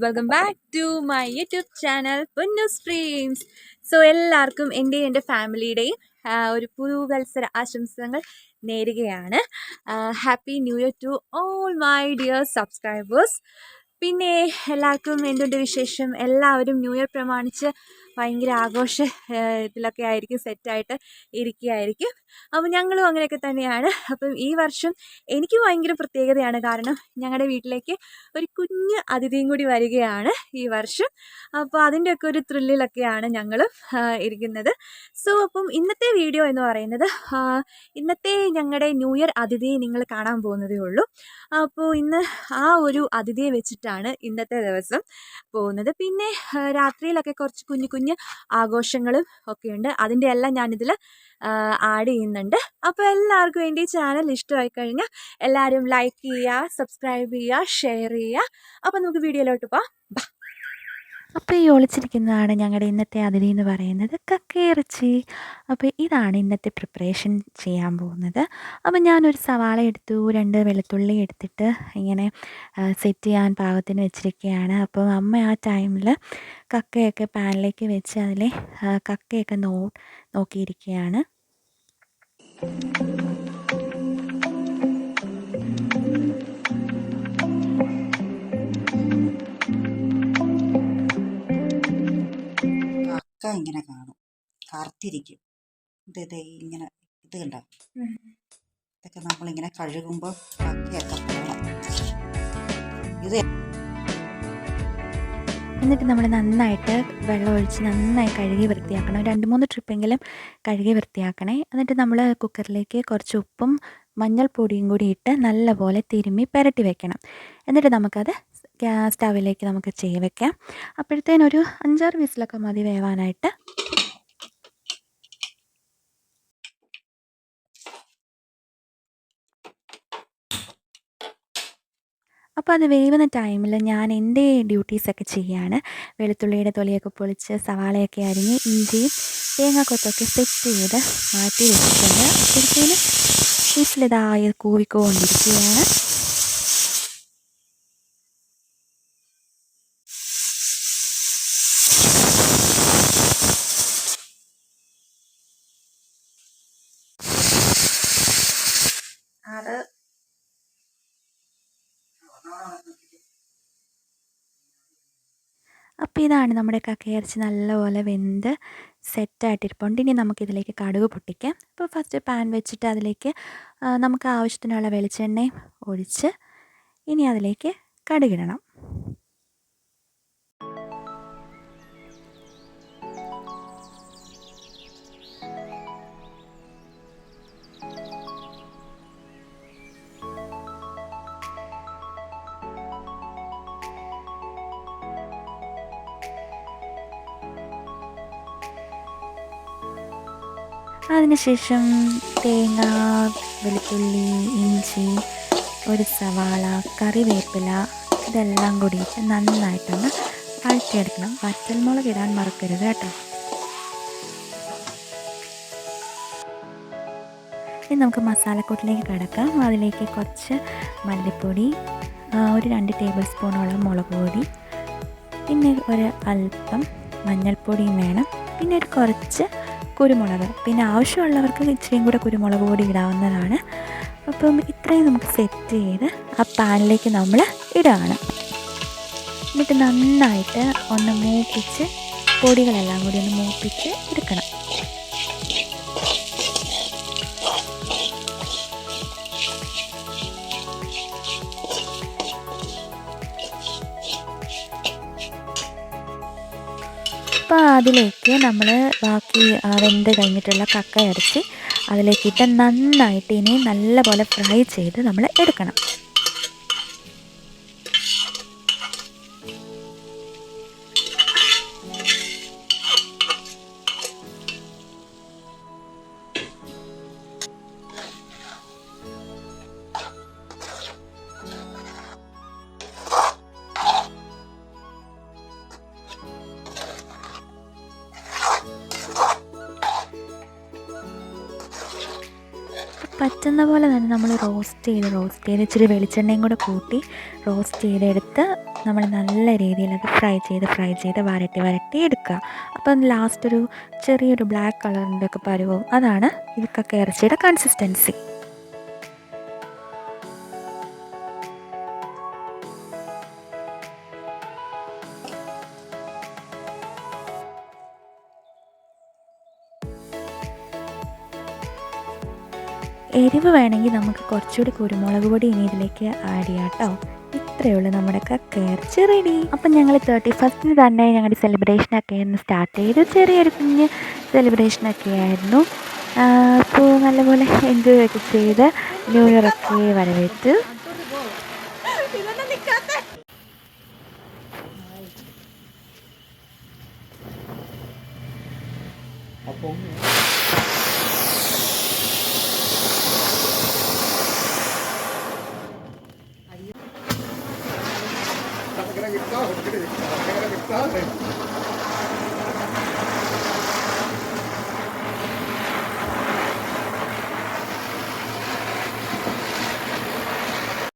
Welcome back to my YouTube channel Ponnu streams. എല്ലാവർക്കും എൻ്റെയും എൻ്റെ ഫാമിലിയുടെയും ഒരു പുതുവത്സര ആശംസകൾ നേരുകയാണ്. Happy new year to all my dear subscribers. പിന്നെ എല്ലാവർക്കും എന്തുണ്ട് വിശേഷം? എല്ലാവരും ന്യൂ ഇയർ പ്രമാണിച്ച് ഭയങ്കര ഇതിലൊക്കെ ആയിരിക്കും, സെറ്റായിട്ട് ഇരിക്കുകയായിരിക്കും. അപ്പോൾ ഞങ്ങളും അങ്ങനെയൊക്കെ തന്നെയാണ്. അപ്പം ഈ വർഷം എനിക്ക് ഭയങ്കര പ്രത്യേകതയാണ്. കാരണം ഞങ്ങളുടെ വീട്ടിലേക്ക് ഒരു കുഞ്ഞ് അതിഥിയും കൂടി വരികയാണ് ഈ വർഷം. അപ്പോൾ അതിൻ്റെയൊക്കെ ഒരു ത്രില്ലിലൊക്കെയാണ് ഞങ്ങളും ഇരിക്കുന്നത്. അപ്പം ഇന്നത്തെ വീഡിയോ എന്ന് പറയുന്നത് ഇന്നത്തെ ഞങ്ങളുടെ ന്യൂ ഇയർ അതിഥിയെ നിങ്ങൾ കാണാൻ പോകുന്നതേ ഉള്ളൂ. അപ്പോൾ ഇന്ന് ആ ഒരു അതിഥിയെ വെച്ചിട്ടാണ് ഇന്നത്തെ ദിവസം പോകുന്നത്. പിന്നെ രാത്രിയിലൊക്കെ കുറച്ച് കുഞ്ഞു ആഘോഷങ്ങളും ഒക്കെയുണ്ട്. അതിൻ്റെ എല്ലാം ഞാനിതിൽ ആഡ് ചെയ്യുന്നുണ്ട്. അപ്പോൾ എല്ലാവർക്കും വേണ്ടി ചാനൽ ഇഷ്ടമായി കഴിഞ്ഞാൽ എല്ലാവരും ലൈക്ക് ചെയ്യുക, സബ്സ്ക്രൈബ് ചെയ്യുക, ഷെയർ ചെയ്യുക. അപ്പോൾ നമുക്ക് വീഡിയോയിലോട്ട് പോകാം. അപ്പോൾ ഈ ഒളിച്ചിരിക്കുന്നതാണ് ഞങ്ങളുടെ ഇന്നത്തെ അതിഥി എന്ന് പറയുന്നത്, കക്കയിറച്ചി. അപ്പോൾ ഇതാണ് ഇന്നത്തെ പ്രിപ്പറേഷൻ ചെയ്യാൻ പോകുന്നത്. അപ്പോൾ ഞാനൊരു സവാള എടുത്തു, 2 വെളുത്തുള്ളി എടുത്തിട്ട് ഇങ്ങനെ സെറ്റ് ചെയ്യാൻ പാകത്തിന് വെച്ചിരിക്കുകയാണ്. അപ്പോൾ അമ്മ ആ ടൈമിൽ കക്കയൊക്കെ പാനിലേക്ക് വെച്ച് അതിൽ കക്കയൊക്കെ നോക്കിയിരിക്കുകയാണ്. ഇങ്ങനെ കാണും, കറുത്തിരിക്കും. ഇങ്ങനെ ഇത് കണ്ടോ? ഇതൊക്കെ നമ്മളിങ്ങനെ കഴുകുമ്പോൾ കക്കയൊക്കെ പോകണം. എന്നിട്ട് നമ്മൾ നന്നായിട്ട് വെള്ളം ഒഴിച്ച് നന്നായി കഴുകി വൃത്തിയാക്കണം. 2-3 ട്രിപ്പെങ്കിലും കഴുകി വൃത്തിയാക്കണേ. എന്നിട്ട് നമ്മൾ കുക്കറിലേക്ക് കുറച്ച് ഉപ്പും മഞ്ഞൾപ്പൊടിയും കൂടി ഇട്ട് നല്ലപോലെ തിരുമ്മി പുരട്ടി വെക്കണം. എന്നിട്ട് നമുക്കത് സ്റ്റവിലേക്ക് നമുക്ക് വെക്കാം. അപ്പോഴത്തേനൊരു 5-6 വിസിലൊക്കെ മതി വേവാനായിട്ട്. അപ്പോൾ അത് വേവുന്ന ടൈമിൽ ഞാൻ എൻ്റെ ഡ്യൂട്ടീസൊക്കെ ചെയ്യുകയാണ്. വെളുത്തുള്ളിയുടെ തൊലിയൊക്കെ പൊളിച്ച് സവാളയൊക്കെ അരിഞ്ഞ് ഇഞ്ചിയും തേങ്ങാക്കൊത്തൊക്കെ സെറ്റ് ചെയ്ത് മാറ്റി വെച്ചിട്ടുണ്ട്. അപ്പോഴത്തേനും വീട്ടിലിതായി കൂവിക്കൊണ്ടിരിക്കുകയാണ്. അപ്പോൾ ഇതാണ് നമ്മുടെ കക്കയിറച്ചി നല്ലപോലെ വെന്ത് സെറ്റായിട്ടിരിപ്പുണ്ട്. ഇനി നമുക്കിതിലേക്ക് കടുക് പൊട്ടിക്കാം. അപ്പോൾ ഫസ്റ്റ് പാൻ വെച്ചിട്ട് അതിലേക്ക് നമുക്ക് ആവശ്യത്തിനുള്ള വെളിച്ചെണ്ണയും ഒഴിച്ച് ഇനി അതിലേക്ക് കടുകിടണം. അതിനുശേഷം തേങ്ങ, വെളുത്തുള്ളി, ഇഞ്ചി, ഒരു സവാള, കറിവേപ്പില ഇതെല്ലാം കൂടിയിട്ട് നന്നായിട്ടൊന്ന് വഴറ്റിയെടുക്കണം. വറ്റൽമുളക് ഇടാൻ മറക്കരുത് കേട്ടോ. ഇനി നമുക്ക് മസാലക്കൂട്ടിലേക്ക് കിടക്കാം. അതിലേക്ക് കുറച്ച് മല്ലിപ്പൊടി, ഒരു 2 ടേബിൾ സ്പൂണോളം മുളക് പൊടി, പിന്നെ ഒരു അല്പം മഞ്ഞൾപ്പൊടിയും വേണം, പിന്നെ ഒരു കുറച്ച് കുരുമുളക്, പിന്നെ ആവശ്യമുള്ളവർക്ക് ഇച്ചിരിയും കൂടെ കുരുമുളക് പൊടി ഇടാവുന്നതാണ്. അപ്പം ഇത്രയും നമുക്ക് സെറ്റ് ചെയ്ത് ആ പാനിലേക്ക് നമ്മൾ ഇടുകയാണ്. എന്നിട്ട് നന്നായിട്ട് ഒന്ന് മൂപ്പിച്ച് പൊടികളെല്ലാം കൂടി ഒന്ന് മൂപ്പിച്ച് എടുക്കണം. അപ്പോൾ അതിലേക്ക് നമ്മൾ ബാക്കി വെന്ത് കഴിഞ്ഞിട്ടുള്ള കക്കയിറച്ചി അതിലേക്കിട്ട് നന്നായിട്ട് ഇനി നല്ലപോലെ ഫ്രൈ ചെയ്ത് നമ്മൾ എടുക്കണം. പറ്റുന്ന പോലെ തന്നെ നമ്മൾ റോസ്റ്റ് ചെയ്ത് ഇച്ചിരി വെളിച്ചെണ്ണയും കൂടെ കൂട്ടി റോസ്റ്റ് ചെയ്തെടുത്ത് നമ്മൾ നല്ല രീതിയിൽ അത് ഫ്രൈ ചെയ്ത് വരട്ടി എടുക്കുക. അപ്പം ലാസ്റ്റ് ഒരു ചെറിയൊരു ബ്ലാക്ക് കളറിൻ്റെ ഒക്കെ പരുവവും അതാണ് ഇത് കക്ക ഇറച്ചിയുടെ കൺസിസ്റ്റൻസി. എരിവ് വേണമെങ്കിൽ നമുക്ക് കുറച്ചുകൂടി കുരുമുളക് പൊടി ഇനി ഇതിലേക്ക് ആഡ് ചെയ്യാം കേട്ടോ. ഇത്രയേ ഉള്ളൂ, നമ്മുടെ കക്കയിറച്ചി റെഡി. അപ്പം ഞങ്ങൾ 31st തന്നെ ഞങ്ങളുടെ സെലിബ്രേഷനൊക്കെ ഒന്ന് സ്റ്റാർട്ട് ചെയ്തു. ചെറിയൊരു കുഞ്ഞ് സെലിബ്രേഷനൊക്കെ ആയിരുന്നു. അപ്പോൾ നല്ലപോലെ എൻജോയ് ഒക്കെ ചെയ്ത് ന്യൂ ഇയറൊക്കെ വരവേറ്റ്.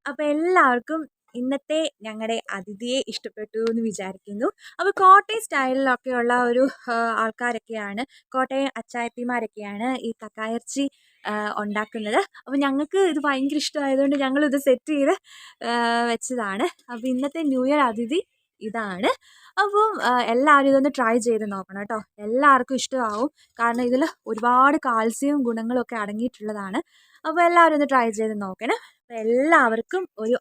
അപ്പോൾ എല്ലാവർക്കും ഇന്നത്തെ ഞങ്ങളുടെ അതിഥിയെ ഇഷ്ടപ്പെട്ടു എന്ന് വിചാരിക്കുന്നു. അപ്പോൾ കോട്ടയം സ്റ്റൈലിലൊക്കെയുള്ള ഒരു ആൾക്കാരൊക്കെയാണ്, കോട്ടയം അച്ചായത്തിമാരൊക്കെയാണ് ഈ കക്കായിറച്ചി ഉണ്ടാക്കുന്നത്. അപ്പോൾ ഞങ്ങൾക്ക് ഇത് ഭയങ്കര ഇഷ്ടമായതുകൊണ്ട് ഞങ്ങളിത് സെറ്റ് ചെയ്ത് വെച്ചതാണ്. അപ്പോൾ ഇന്നത്തെ ന്യൂ ഇയർ അതിഥി ഇതാണ്. അപ്പം എല്ലാവരും ഇതൊന്ന് ട്രൈ ചെയ്ത് നോക്കണം കേട്ടോ. എല്ലാവർക്കും ഇഷ്ടമാവും, കാരണം ഇതിൽ ഒരുപാട് കാൽസ്യവും ഗുണങ്ങളൊക്കെ അടങ്ങിയിട്ടുള്ളതാണ്. അപ്പോൾ എല്ലാവരും ഒന്ന് ട്രൈ ചെയ്ത് നോക്കണം. അപ്പോൾ എല്ലാവർക്കും ഒരു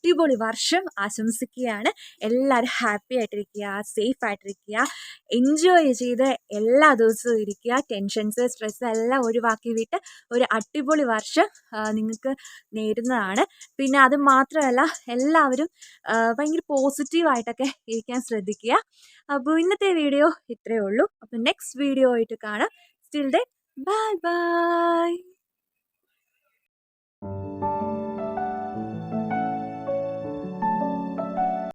അടിപൊളി വർഷം ആശംസിക്കുകയാണ്. എല്ലാവരും ഹാപ്പി ആയിട്ടിരിക്കുക, സേഫ് ആയിട്ടിരിക്കുക, എൻജോയ് ചെയ്ത് എല്ലാ ദിവസവും ഇരിക്കുക. ടെൻഷൻസ് സ്ട്രെസ് എല്ലാം ഒഴിവാക്കി വിട്ട് ഒരു അടിപൊളി വർഷം നിങ്ങൾക്ക് നേരുന്നതാണ്. പിന്നെ അത് മാത്രമല്ല, എല്ലാവരും ഭയങ്കര പോസിറ്റീവായിട്ടൊക്കെ ഇരിക്കാൻ ശ്രദ്ധിക്കുക. അപ്പോൾ ഇന്നത്തെ വീഡിയോ ഇത്രയേ ഉള്ളൂ. അപ്പോൾ നെക്സ്റ്റ് വീഡിയോ ആയിട്ട് കാണാം. Still then bye bye.